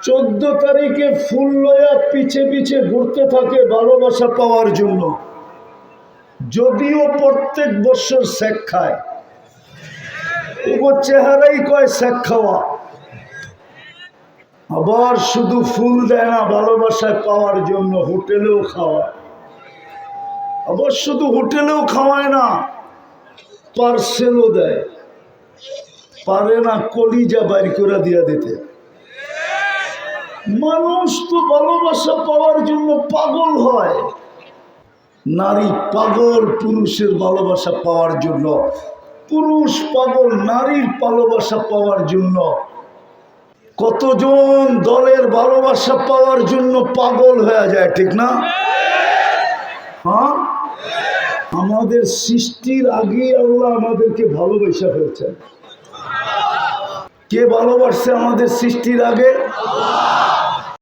14 তারিখে ফুল লয়া পিছে পিছে ঘুরতে থাকে ভালোবাসা পাওয়ার জন্য, যদিও প্রত্যেক বছর শেখ খায়। ওর চেহারাই কয় শেখ খাওয়া। আবার শুধু ফুল দেয় না ভালোবাসায় পাওয়ার জন্য, হোটেলেও খাওয়ায়। আবার শুধু হোটেলেও খাওয়ায় না, পার্সেলও দেয়। পারে না কলিজা বাইর করে দিয়া দিতে। মানুষ তো ভালোবাসা পাওয়ার জন্য পাগল হয়। নারী পাগল পুরুষের ভালোবাসা পাওয়ার জন্য, পুরুষ পাগল নারীর ভালোবাসা পাওয়ার জন্য। কতজন দলের ভালোবাসা পাওয়ার জন্য পাগল হয়ে যায়, ঠিক না? হ্যাঁ, আমাদের সৃষ্টির আগে আল্লাহ আমাদেরকে ভালোবাসা ফেলছেন। কে ভালোবাসছে আমাদের সৃষ্টির আগে?